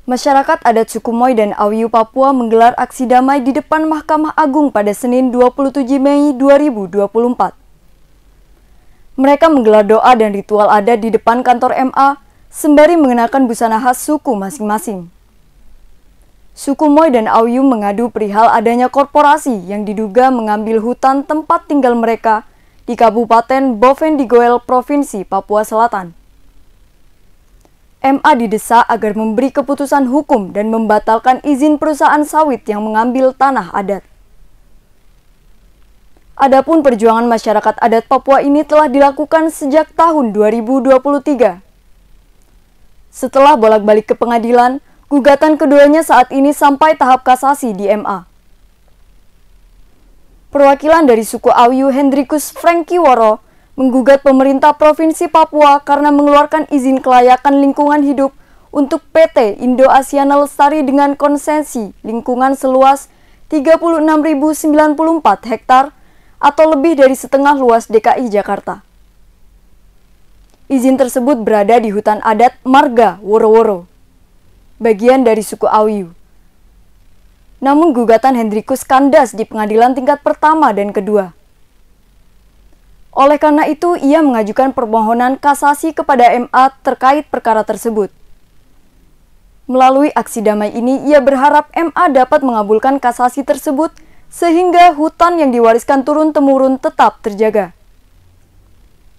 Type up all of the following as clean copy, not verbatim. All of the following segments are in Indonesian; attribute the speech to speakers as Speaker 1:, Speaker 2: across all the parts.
Speaker 1: Masyarakat adat suku Moy dan Awiyu Papua menggelar aksi damai di depan Mahkamah Agung pada Senin 27 Mei 2024. Mereka menggelar doa dan ritual adat di depan kantor MA, sembari mengenakan busana khas suku masing-masing. Suku Moy dan Awiyu mengadu perihal adanya korporasi yang diduga mengambil hutan tempat tinggal mereka di Kabupaten Bovendigeuel, Provinsi Papua Selatan. MA didesak agar memberi keputusan hukum dan membatalkan izin perusahaan sawit yang mengambil tanah adat. Adapun perjuangan masyarakat adat Papua ini telah dilakukan sejak tahun 2023. Setelah bolak-balik ke pengadilan, gugatan keduanya saat ini sampai tahap kasasi di MA. Perwakilan dari suku Awiyu Hendrikus Frankiworo menggugat pemerintah Provinsi Papua karena mengeluarkan izin kelayakan lingkungan hidup untuk PT Indo-Asiana Lestari dengan konsesi lingkungan seluas 36.094 hektar atau lebih dari setengah luas DKI Jakarta. Izin tersebut berada di hutan adat Marga Woro-Woro, bagian dari suku Awiyu. Namun gugatan Hendrikus kandas di pengadilan tingkat pertama dan kedua. Oleh karena itu, ia mengajukan permohonan kasasi kepada MA terkait perkara tersebut. Melalui aksi damai ini, ia berharap MA dapat mengabulkan kasasi tersebut sehingga hutan yang diwariskan turun-temurun tetap terjaga.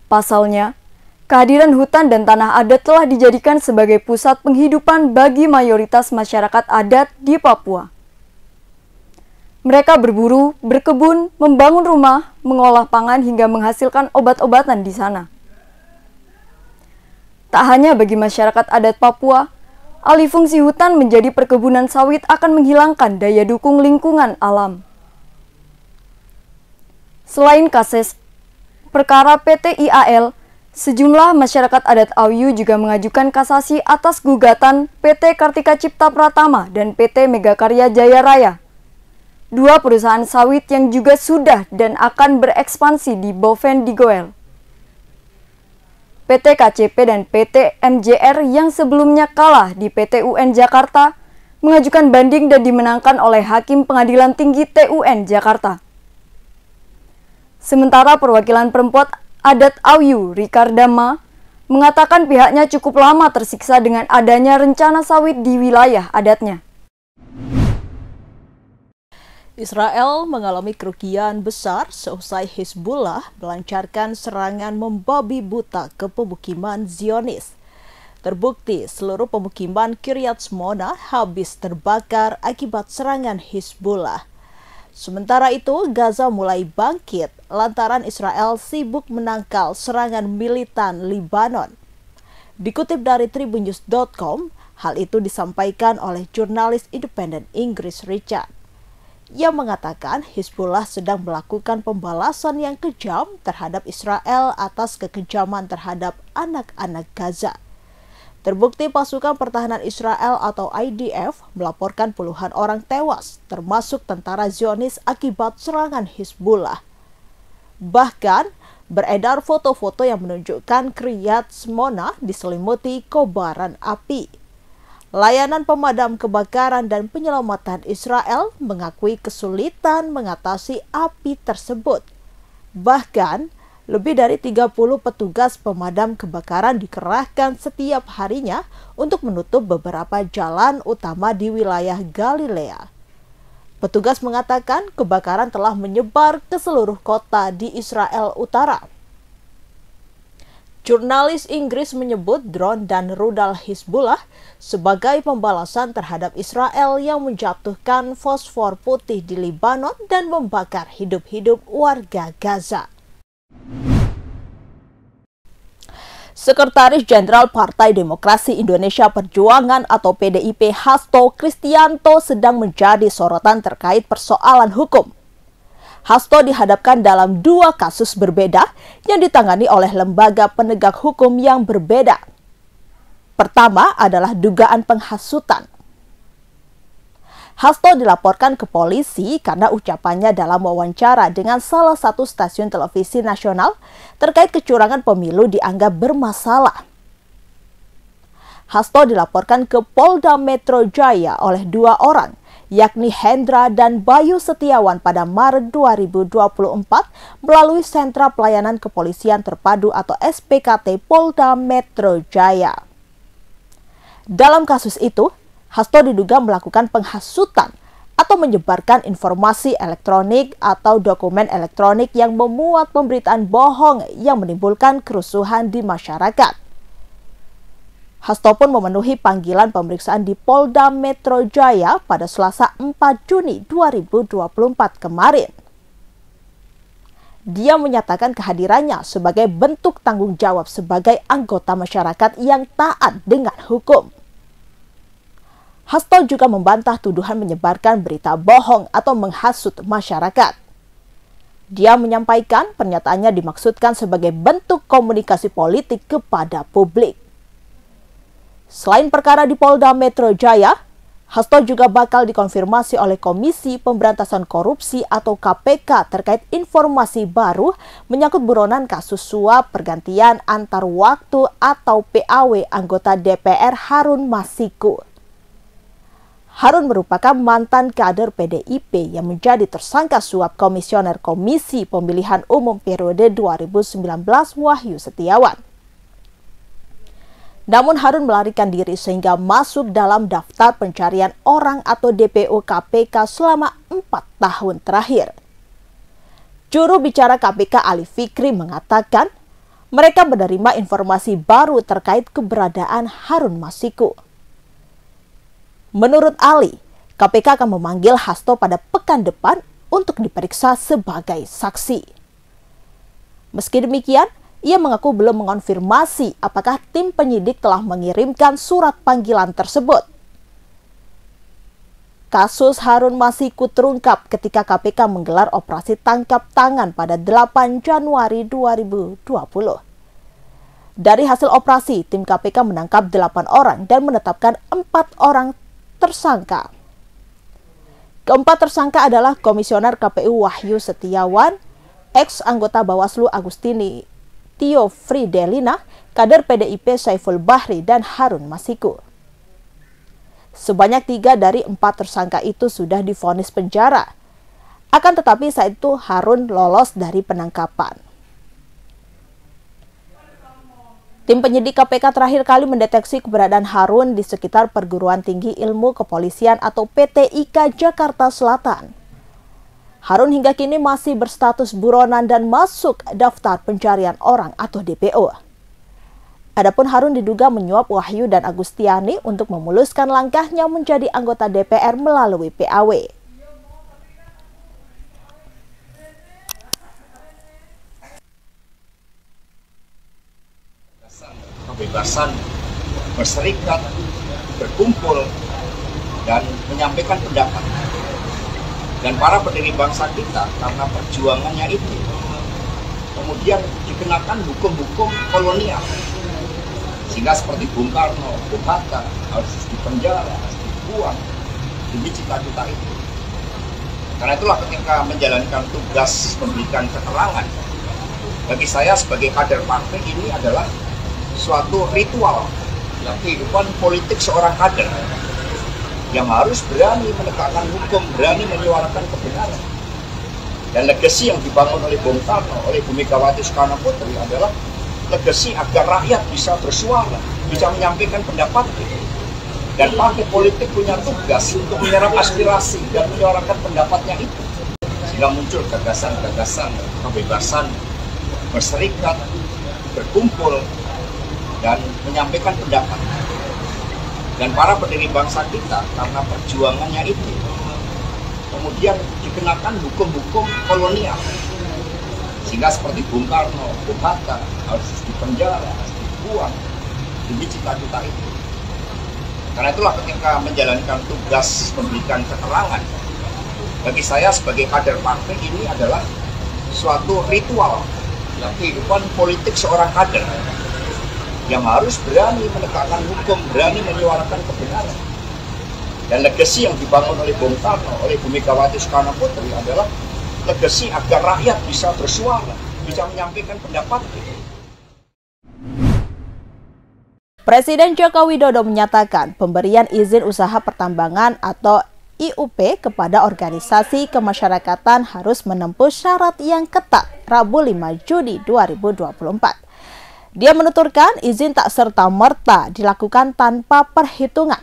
Speaker 1: Pasalnya, kehadiran hutan dan tanah adat telah dijadikan sebagai pusat penghidupan bagi mayoritas masyarakat adat di Papua. Mereka berburu, berkebun, membangun rumah, mengolah pangan hingga menghasilkan obat-obatan di sana. Tak hanya bagi masyarakat adat Papua, alih fungsi hutan menjadi perkebunan sawit akan menghilangkan daya dukung lingkungan alam. Selain kasus perkara PT IAL, sejumlah masyarakat adat Awiyu juga mengajukan kasasi atas gugatan PT Kartika Cipta Pratama dan PT Megakarya Jaya Raya, dua perusahaan sawit yang juga sudah dan akan berekspansi di Bovendigeuel. PT KCP dan PT MJR yang sebelumnya kalah di PT UN Jakarta mengajukan banding dan dimenangkan oleh Hakim Pengadilan Tinggi TUN Jakarta. Sementara perwakilan perempuan adat Awiyu, Rikardama, mengatakan pihaknya cukup lama tersiksa dengan adanya rencana sawit di wilayah adatnya.
Speaker 2: Israel mengalami kerugian besar seusai Hizbullah melancarkan serangan membabi buta ke pemukiman Zionis. Terbukti seluruh pemukiman Kiryat Shmona habis terbakar akibat serangan Hizbullah. Sementara itu, Gaza mulai bangkit lantaran Israel sibuk menangkal serangan militan Libanon. Dikutip dari tribunnews.com, hal itu disampaikan oleh jurnalis independen Inggris Richard. Ia mengatakan Hizbullah sedang melakukan pembalasan yang kejam terhadap Israel atas kekejaman terhadap anak-anak Gaza. Terbukti pasukan pertahanan Israel atau IDF melaporkan puluhan orang tewas, termasuk tentara Zionis akibat serangan Hizbullah. Bahkan, beredar foto-foto yang menunjukkan Kiryat Shmona diselimuti kobaran api. Layanan pemadam kebakaran dan penyelamatan Israel mengakui kesulitan mengatasi api tersebut. Bahkan, lebih dari 30 petugas pemadam kebakaran dikerahkan setiap harinya untuk menutup beberapa jalan utama di wilayah Galilea. Petugas mengatakan kebakaran telah menyebar ke seluruh kota di Israel Utara. Jurnalis Inggris menyebut drone dan rudal Hizbullah sebagai pembalasan terhadap Israel yang menjatuhkan fosfor putih di Libanon dan membakar hidup-hidup warga Gaza. Sekretaris Jenderal Partai Demokrasi Indonesia Perjuangan atau PDIP Hasto Kristianto sedang menjadi sorotan terkait persoalan hukum. Hasto dihadapkan dalam dua kasus berbeda yang ditangani oleh lembaga penegak hukum yang berbeda. Pertama adalah dugaan penghasutan. Hasto dilaporkan ke polisi karena ucapannya dalam wawancara dengan salah satu stasiun televisi nasional terkait kecurangan pemilu dianggap bermasalah. Hasto dilaporkan ke Polda Metro Jaya oleh 2 orang, yakni Hendra dan Bayu Setiawan pada Maret 2024 melalui Sentra Pelayanan Kepolisian Terpadu atau SPKT Polda Metro Jaya. Dalam kasus itu, Hasto diduga melakukan penghasutan atau menyebarkan informasi elektronik atau dokumen elektronik yang memuat pemberitaan bohong yang menimbulkan kerusuhan di masyarakat. Hasto pun memenuhi panggilan pemeriksaan di Polda Metro Jaya pada Selasa 4 Juni 2024 kemarin. Dia menyatakan kehadirannya sebagai bentuk tanggung jawab sebagai anggota masyarakat yang taat dengan hukum. Hasto juga membantah tuduhan menyebarkan berita bohong atau menghasut masyarakat. Dia menyampaikan pernyataannya dimaksudkan sebagai bentuk komunikasi politik kepada publik. Selain perkara di Polda Metro Jaya, Hasto juga bakal dikonfirmasi oleh Komisi Pemberantasan Korupsi atau KPK terkait informasi baru menyangkut buronan kasus suap pergantian antar waktu atau PAW anggota DPR Harun Masiku. Harun merupakan mantan kader PDIP yang menjadi tersangka suap Komisioner Komisi Pemilihan Umum periode 2019 Wahyu Setiawan. Namun Harun melarikan diri sehingga masuk dalam daftar pencarian orang atau DPO KPK selama 4 tahun terakhir. Juru bicara KPK Ali Fikri mengatakan mereka menerima informasi baru terkait keberadaan Harun Masiku. Menurut Ali, KPK akan memanggil Hasto pada pekan depan untuk diperiksa sebagai saksi. Meski demikian, ia mengaku belum mengonfirmasi apakah tim penyidik telah mengirimkan surat panggilan tersebut. Kasus Harun Masiku terungkap ketika KPK menggelar operasi tangkap tangan pada 8 Januari 2020. Dari hasil operasi, tim KPK menangkap 8 orang dan menetapkan 4 orang tersangka. Keempat tersangka adalah Komisioner KPU Wahyu Setiawan, ex-anggota Bawaslu Agustini Tio Fridelina, kader PDIP Saiful Bahri, dan Harun Masiku. Sebanyak 3 dari 4 tersangka itu sudah divonis penjara. Akan tetapi saat itu Harun lolos dari penangkapan. Tim penyidik KPK terakhir kali mendeteksi keberadaan Harun di sekitar Perguruan Tinggi Ilmu Kepolisian atau PTIK Jakarta Selatan. Harun hingga kini masih berstatus buronan dan masuk daftar pencarian orang atau DPO. Adapun Harun diduga menyuap Wahyu dan Agustiani untuk memuluskan langkahnya menjadi anggota DPR melalui PAW.
Speaker 3: Kebebasan berserikat, berkumpul, dan menyampaikan pendapat. Dan para pendiri bangsa kita karena perjuangannya itu kemudian dikenakan hukum-hukum kolonial. Sehingga seperti Bung Karno, Bung Hatta harus dipenjara, harus dibuang demi cita-cita itu. Karena itulah ketika menjalankan tugas memberikan keterangan, bagi saya sebagai kader partai ini adalah suatu ritual kehidupan politik seorang kader yang harus berani menegakkan hukum, berani menyuarakan kebenaran. Dan legasi yang dibangun oleh Bung Karno, oleh Bu Megawati Soekarno Putri adalah legasi agar rakyat bisa bersuara, bisa menyampaikan pendapatnya. Dan partai politik punya tugas untuk menyerap aspirasi dan menyuarakan pendapatnya itu. Sehingga muncul gagasan-gagasan kebebasan berserikat, berkumpul, dan menyampaikan pendapat. Dan para pendiri bangsa kita karena perjuangannya itu kemudian dikenakan hukum-hukum kolonial. Sehingga seperti Bung Karno, Bung Hatta harus dipenjara, harus dibuang demi cita-cita itu. Karena itulah ketika menjalankan tugas memberikan keterangan, bagi saya sebagai kader partai ini adalah suatu ritual kehidupan politik seorang kader yang harus berani menegakkan hukum, berani menyuarakan kebenaran. Dan legasi yang dibangun oleh Bung Karno, oleh Bu Megawati Soekarno Putri adalah legasi agar rakyat bisa bersuara, bisa menyampaikan pendapatnya.
Speaker 2: Presiden Joko Widodo menyatakan pemberian izin usaha pertambangan atau IUP kepada organisasi kemasyarakatan harus menempuh syarat yang ketat Rabu 5 Juni 2024. Dia menuturkan izin tak serta-merta dilakukan tanpa perhitungan.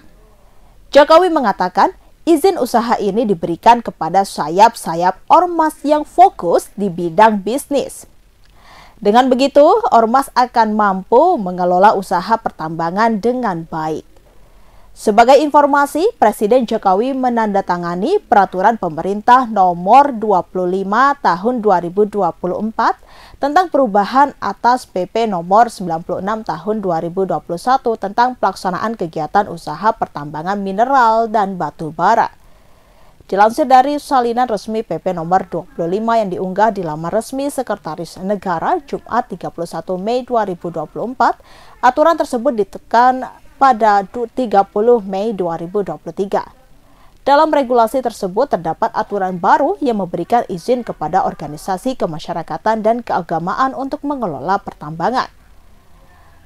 Speaker 2: Jokowi mengatakan izin usaha ini diberikan kepada sayap-sayap ormas yang fokus di bidang bisnis. Dengan begitu, ormas akan mampu mengelola usaha pertambangan dengan baik. Sebagai informasi, Presiden Jokowi menandatangani Peraturan Pemerintah Nomor 25 Tahun 2024 tentang perubahan atas PP Nomor 96 Tahun 2021 tentang pelaksanaan kegiatan usaha pertambangan mineral dan batu bara. Dilansir dari salinan resmi PP Nomor 25 yang diunggah di laman resmi Sekretaris Negara Jumat 31 Mei 2024, aturan tersebut ditekan pada 30 Mei 2023. Dalam regulasi tersebut terdapat aturan baru yang memberikan izin kepada organisasi kemasyarakatan dan keagamaan untuk mengelola pertambangan.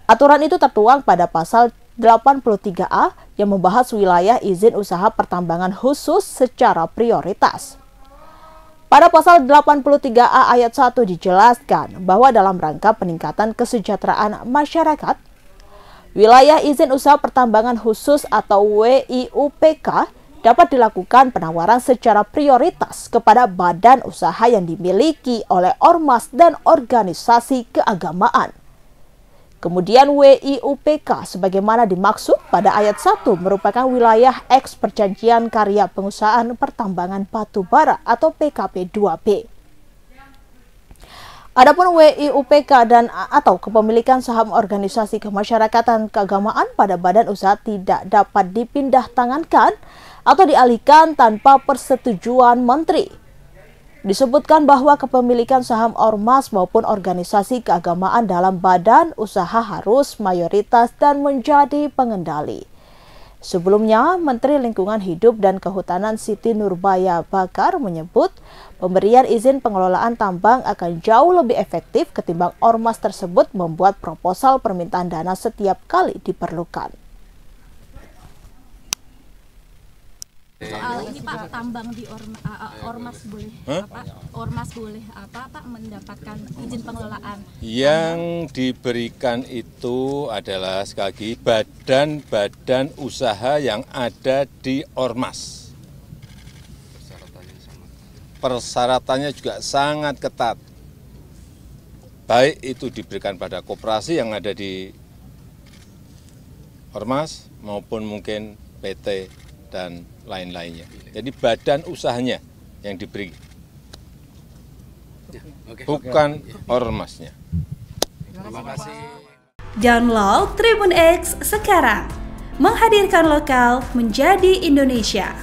Speaker 2: Aturan itu tertuang pada pasal 83A yang membahas wilayah izin usaha pertambangan khusus secara prioritas. Pada pasal 83A ayat 1 dijelaskan bahwa dalam rangka peningkatan kesejahteraan masyarakat, wilayah izin usaha pertambangan khusus atau WIUPK dapat dilakukan penawaran secara prioritas kepada badan usaha yang dimiliki oleh ormas dan organisasi keagamaan. Kemudian WIUPK sebagaimana dimaksud pada ayat 1 merupakan wilayah eks perjanjian karya pengusahaan pertambangan batu bara atau PKP 2B. Adapun WIUPK dan atau kepemilikan saham organisasi kemasyarakatan keagamaan pada badan usaha tidak dapat dipindah tangankan atau dialihkan tanpa persetujuan menteri. Disebutkan bahwa kepemilikan saham ormas maupun organisasi keagamaan dalam badan usaha harus mayoritas dan menjadi pengendali. Sebelumnya, Menteri Lingkungan Hidup dan Kehutanan Siti Nurbaya Bakar menyebut pemberian izin pengelolaan tambang akan jauh lebih efektif ketimbang ormas tersebut membuat proposal permintaan dana setiap kali diperlukan.
Speaker 4: Soal ini Pak, tambang di ormas boleh ormas boleh Pak mendapatkan izin pengelolaan?
Speaker 5: Yang diberikan itu adalah sekali lagi badan-badan usaha yang ada di ormas. Persyaratannya juga sangat ketat. Baik itu diberikan pada koperasi yang ada di ormas maupun mungkin PT dan lain-lainnya. Jadi badan usahanya yang diberi, bukan ormasnya.
Speaker 6: Terima kasih. Download Tribun X sekarang, menghadirkan lokal menjadi Indonesia.